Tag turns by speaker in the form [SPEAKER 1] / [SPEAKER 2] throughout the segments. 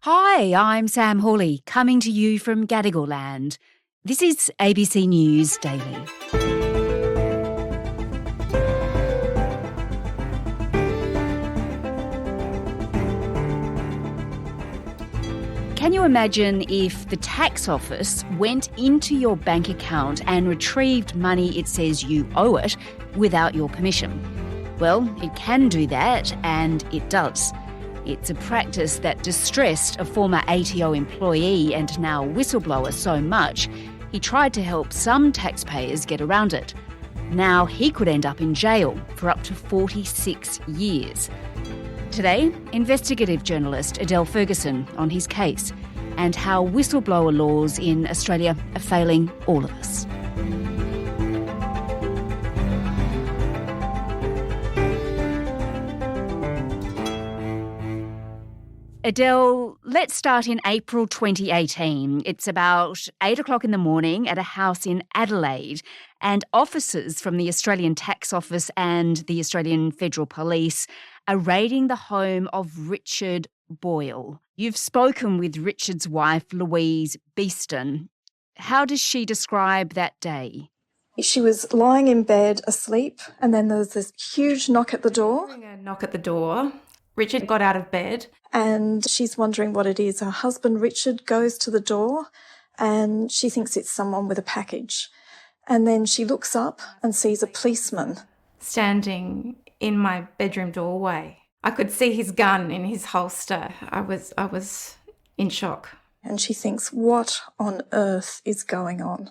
[SPEAKER 1] Hi, I'm Sam Hawley, coming to you from Gadigal Land. This is ABC News Daily. Can you imagine if the tax office went into your bank account and retrieved money it says you owe it without your permission? Well, it can do that, and it does. It's a practice that distressed a former ATO employee and now whistleblower so much, he tried to help some taxpayers get around it. Now he could end up in jail for up to 46 years. Today, investigative journalist Adele Ferguson on his case and how whistleblower laws in Australia are failing all of us. Adele, let's start in April 2018. It's about 8 o'clock in the morning at a house in Adelaide, and officers from the Australian Tax Office and the Australian Federal Police are raiding the home of Richard Boyle. You've spoken with Richard's wife, Louise Beeston. How does she describe that day?
[SPEAKER 2] She was lying in bed asleep, and then there was this huge knock at the door.
[SPEAKER 3] A knock at the door. Richard got out of bed.
[SPEAKER 2] And she's wondering what it is. Her husband, Richard, goes to the door and she thinks it's someone with a package. And then she looks up and sees a policeman
[SPEAKER 3] Standing in my bedroom doorway. I could see his gun in his holster. I was in shock.
[SPEAKER 2] And she thinks, what on earth is going on?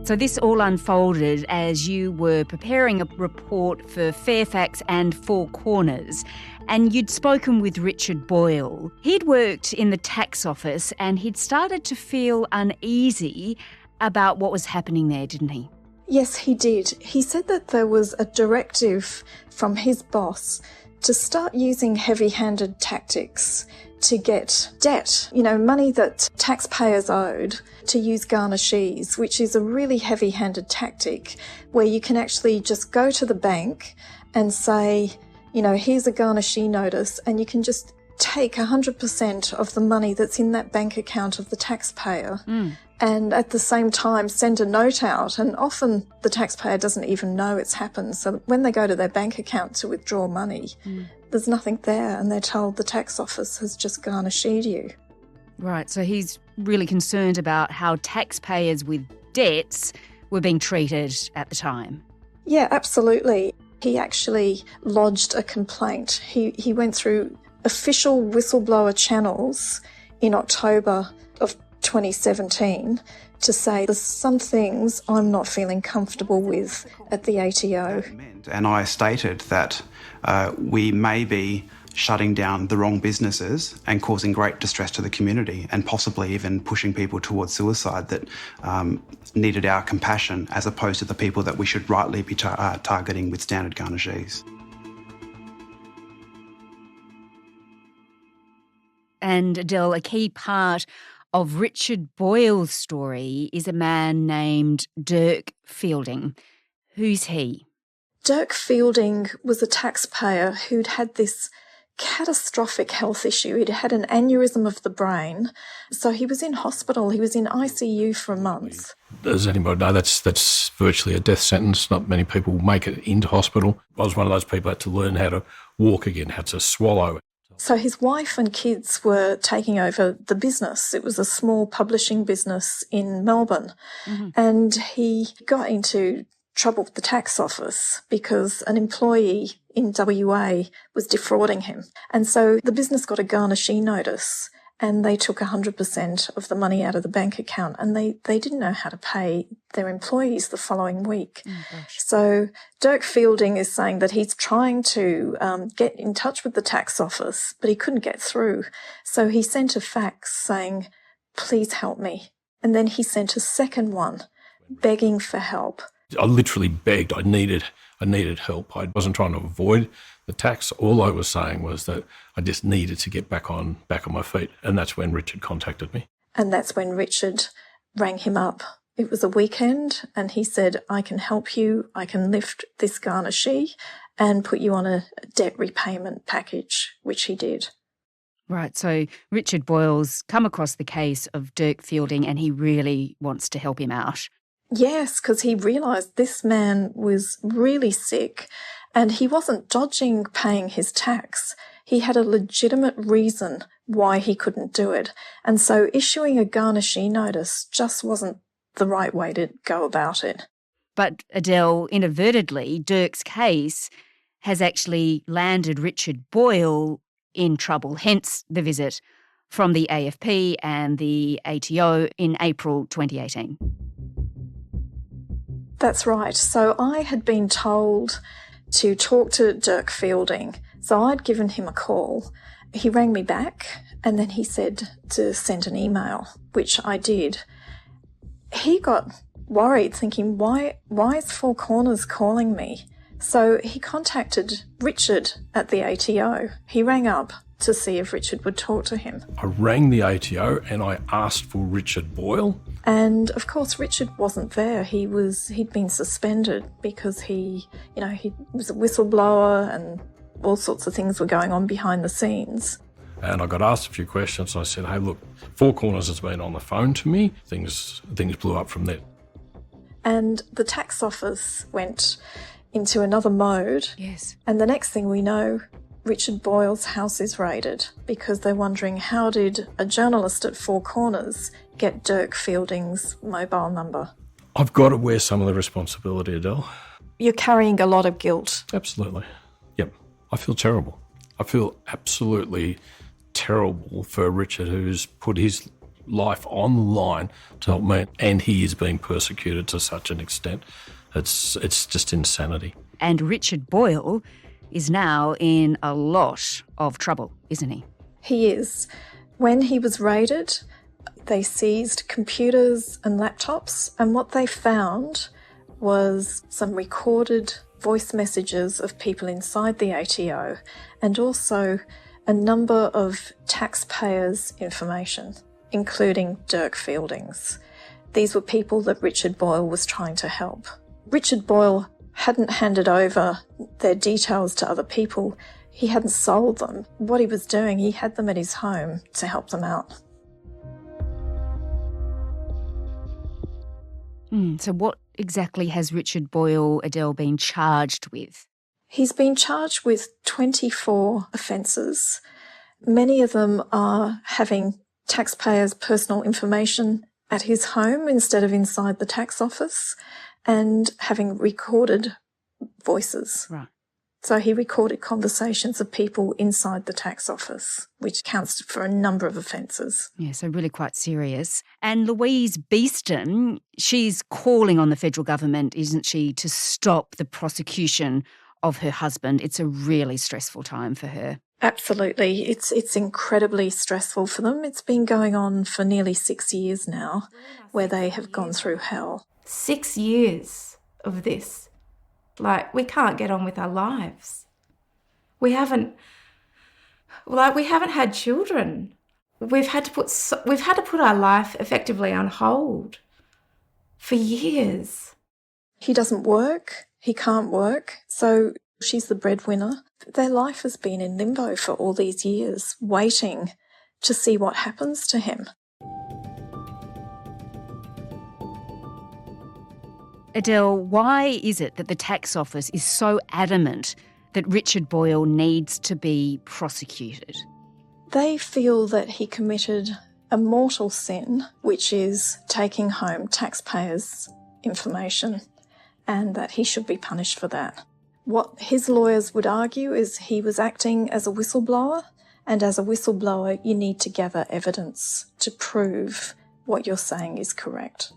[SPEAKER 1] So this all unfolded as you were preparing a report for Fairfax and Four Corners, and you'd spoken with Richard Boyle. He'd worked in the tax office and he'd started to feel uneasy about what was happening there, didn't he?
[SPEAKER 2] Yes, he did. He said that there was a directive from his boss to start using heavy-handed tactics to get debt, money that taxpayers owed, to use garnishees, which is a really heavy-handed tactic where you can actually just go to the bank and say, here's a garnishee notice, and you can just take 100% of the money that's in that bank account of the taxpayer and at the same time send a note out. And often the taxpayer doesn't even know it's happened. So when they go to their bank account to withdraw money, there's nothing there, and they're told the tax office has just garnisheed you.
[SPEAKER 1] Right, so he's really concerned about how taxpayers with debts were being treated at the time.
[SPEAKER 2] Yeah, absolutely. He actually lodged a complaint. He went through official whistleblower channels in October of 2017 to say there's some things I'm not feeling comfortable with at the ATO.
[SPEAKER 4] And I stated that we may be shutting down the wrong businesses and causing great distress to the community, and possibly even pushing people towards suicide that needed our compassion, as opposed to the people that we should rightly be targeting with standard garnishees.
[SPEAKER 1] And Adele, a key part of Richard Boyle's story is a man named Dirk Fielding. Who's he?
[SPEAKER 2] Dirk Fielding was a taxpayer who'd had this catastrophic health issue. He'd had an aneurysm of the brain, so he was in hospital. He was in ICU for a month.
[SPEAKER 5] Does anybody know that's virtually a death sentence? Not many people make it into hospital. I was one of those people who had to learn how to walk again, how to swallow.
[SPEAKER 2] So his wife and kids were taking over the business. It was a small publishing business in Melbourne. And he got into trouble with the tax office because an employee in WA was defrauding him. And so the business got a garnishee notice, and they took 100% of the money out of the bank account, and they didn't know how to pay their employees the following week. So Dirk Fielding is saying that he's trying to get in touch with the tax office, but he couldn't get through. So he sent a fax saying, please help me. And then he sent a second one begging for help.
[SPEAKER 5] I literally begged. I needed help. I wasn't trying to avoid the tax. All I was saying was that I just needed to get back on my feet. And that's when Richard contacted me.
[SPEAKER 2] And that's when Richard rang him up. It was a weekend, and he said, I can help you. I can lift this garnishee, and put you on a debt repayment package, which he did.
[SPEAKER 1] Right, so Richard Boyle's come across the case of Dirk Fielding and he really wants to help him out.
[SPEAKER 2] Yes, because he realised this man was really sick and he wasn't dodging paying his tax. He had a legitimate reason why he couldn't do it. And so issuing a garnishee notice just wasn't the right way to go about it.
[SPEAKER 1] But Adele, inadvertently, Dirk's case has actually landed Richard Boyle in trouble, hence the visit from the AFP and the ATO in April 2018.
[SPEAKER 2] That's right. So I had been told to talk to Dirk Fielding. So I'd given him a call. He rang me back and then he said to send an email, which I did. He got worried, thinking, why is Four Corners calling me? So he contacted Richard at the ATO. He rang up to see if Richard would talk to him.
[SPEAKER 5] I rang the ATO and I asked for Richard Boyle.
[SPEAKER 2] And of course, Richard wasn't there. He'd been suspended because he was a whistleblower and all sorts of things were going on behind the scenes.
[SPEAKER 5] And I got asked a few questions. I said, hey, look, Four Corners has been on the phone to me. Things blew up from there.
[SPEAKER 2] And the tax office went into another mode.
[SPEAKER 1] Yes.
[SPEAKER 2] And the next thing we know, Richard Boyle's house is raided because they're wondering, how did a journalist at Four Corners get Dirk Fielding's mobile number?
[SPEAKER 5] I've got to wear some of the responsibility, Adele.
[SPEAKER 2] You're carrying a lot of guilt.
[SPEAKER 5] Absolutely. Yep. I feel terrible. I feel absolutely terrible for Richard, who's put his life on the line to help me, and he is being persecuted to such an extent. It's just insanity.
[SPEAKER 1] And Richard Boyle is now in a lot of trouble, isn't he?
[SPEAKER 2] He is. When he was raided, they seized computers and laptops, and what they found was some recorded voice messages of people inside the ATO and also a number of taxpayers' information, including Dirk Fielding's. These were people that Richard Boyle was trying to help. Richard Boyle hadn't handed over their details to other people. He hadn't sold them. What he was doing, he had them at his home to help them out.
[SPEAKER 1] So what exactly has Richard Boyle, Adele, been charged with?
[SPEAKER 2] He's been charged with 24 offences. Many of them are having taxpayers' personal information at his home instead of inside the tax office, and having recorded voices.
[SPEAKER 1] Right.
[SPEAKER 2] So he recorded conversations of people inside the tax office, which counts for a number of offences.
[SPEAKER 1] Yeah, so really quite serious. And Louise Beeston, she's calling on the federal government, isn't she, to stop the prosecution of her husband. It's a really stressful time for her.
[SPEAKER 2] Absolutely. It's incredibly stressful for them. It's been going on for nearly 6 years now, where they have gone through hell.
[SPEAKER 3] 6 years of this. Like, we can't get on with our lives. We haven't had children. We've had to put our life effectively on hold for years.
[SPEAKER 2] He doesn't work. He can't work. So she's the breadwinner. Their life has been in limbo for all these years, waiting to see what happens to him.
[SPEAKER 1] Adele, why is it that the tax office is so adamant that Richard Boyle needs to be prosecuted?
[SPEAKER 2] They feel that he committed a mortal sin, which is taking home taxpayers' information, and that he should be punished for that. What his lawyers would argue is he was acting as a whistleblower, and as a whistleblower you need to gather evidence to prove what you're saying is correct.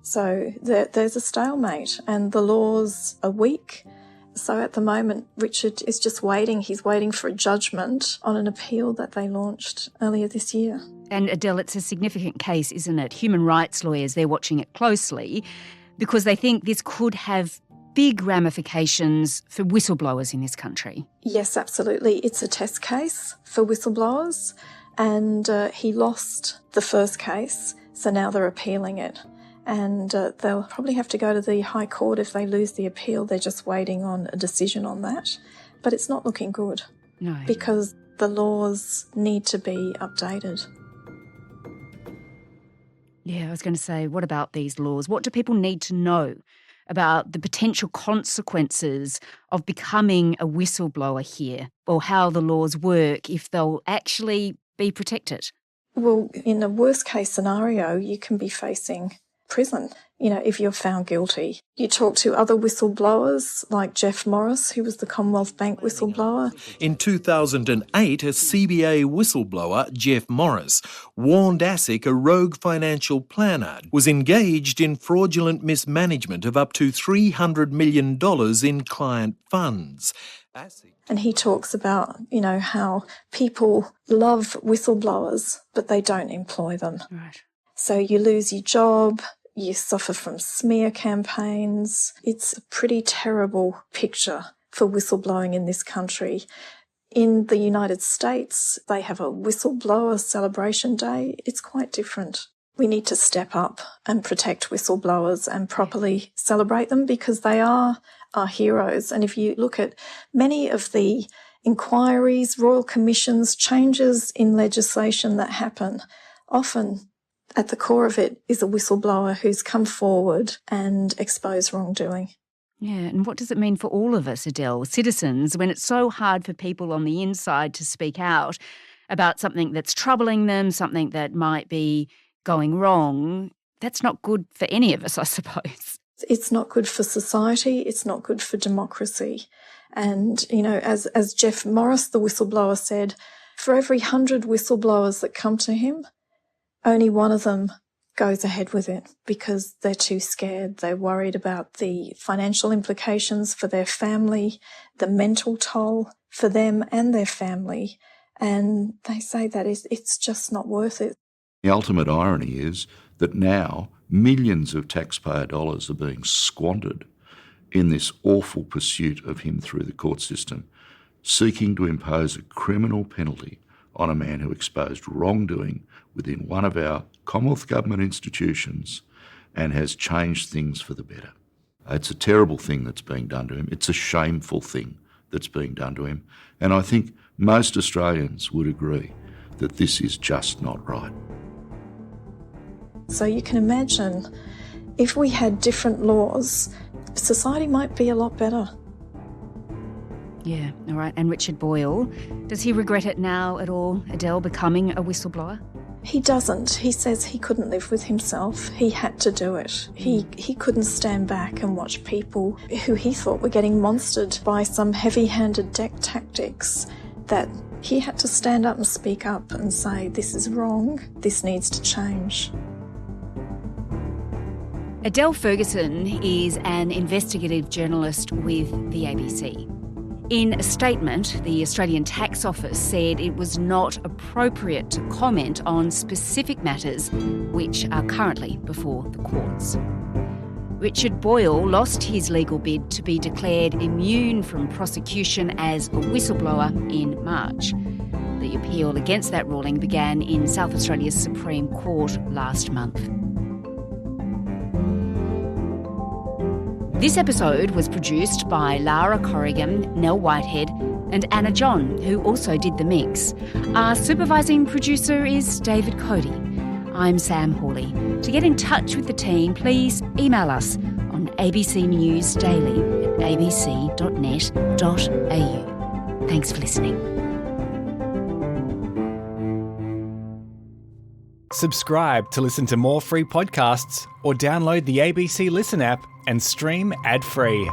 [SPEAKER 2] So there's a stalemate and the laws are weak. So at the moment, Richard is just waiting. He's waiting for a judgment on an appeal that they launched earlier this year.
[SPEAKER 1] And Adele, it's a significant case, isn't it? Human rights lawyers, they're watching it closely because they think this could have big ramifications for whistleblowers in this country.
[SPEAKER 2] Yes, absolutely. It's a test case for whistleblowers, and he lost the first case, so now they're appealing it. and they'll probably have to go to the High Court if they lose the appeal. They're just waiting on a decision on that. But it's not looking good.
[SPEAKER 1] No.
[SPEAKER 2] Because the laws need to be updated.
[SPEAKER 1] Yeah, I was going to say, what about these laws? What do people need to know about the potential consequences of becoming a whistleblower here, or how the laws work if they'll actually be protected?
[SPEAKER 2] Well, in a worst case scenario, you can be facing prison, if you're found guilty. You talk to other whistleblowers like Jeff Morris, who was the Commonwealth Bank whistleblower.
[SPEAKER 6] In 2008, a CBA whistleblower, Jeff Morris, warned ASIC a rogue financial planner was engaged in fraudulent mismanagement of up to $300 million in client funds.
[SPEAKER 2] And he talks about, how people love whistleblowers, but they don't employ them.
[SPEAKER 1] Right.
[SPEAKER 2] So you lose your job, you suffer from smear campaigns. It's a pretty terrible picture for whistleblowing in this country. In the United States, they have a whistleblower celebration day. It's quite different. We need to step up and protect whistleblowers and properly celebrate them, because they are our heroes. And if you look at many of the inquiries, royal commissions, changes in legislation that happen, often at the core of it is a whistleblower who's come forward and exposed wrongdoing.
[SPEAKER 1] Yeah, and what does it mean for all of us, Adele, citizens, when it's so hard for people on the inside to speak out about something that's troubling them, something that might be going wrong? That's not good for any of us, I suppose.
[SPEAKER 2] It's not good for society. It's not good for democracy. And, as Jeff Morris, the whistleblower, said, for every 100 whistleblowers that come to him, only one of them goes ahead with it because they're too scared. They're worried about the financial implications for their family, the mental toll for them and their family. And they say that it's just not worth it.
[SPEAKER 7] The ultimate irony is that now millions of taxpayer dollars are being squandered in this awful pursuit of him through the court system, seeking to impose a criminal penalty on a man who exposed wrongdoing within one of our Commonwealth Government institutions and has changed things for the better. It's a terrible thing that's being done to him. It's a shameful thing that's being done to him. And I think most Australians would agree that this is just not right.
[SPEAKER 2] So you can imagine if we had different laws, society might be a lot better.
[SPEAKER 1] Yeah, all right. And Richard Boyle, does he regret it now at all, Adele, becoming a whistleblower?
[SPEAKER 2] He doesn't. He says he couldn't live with himself. He had to do it. He couldn't stand back and watch people who he thought were getting monstered by some heavy-handed deck tactics, that he had to stand up and speak up and say, this is wrong, this needs to change.
[SPEAKER 1] Adele Ferguson is an investigative journalist with the ABC. In a statement, the Australian Tax Office said it was not appropriate to comment on specific matters which are currently before the courts. Richard Boyle lost his legal bid to be declared immune from prosecution as a whistleblower in March. The appeal against that ruling began in South Australia's Supreme Court last month. This episode was produced by Lara Corrigan, Nell Whitehead and Anna John, who also did the mix. Our supervising producer is David Cody. I'm Sam Hawley. To get in touch with the team, please email us on abcnews@abc.net.au. Thanks for listening.
[SPEAKER 8] Subscribe to listen to more free podcasts or download the ABC Listen app and stream ad-free.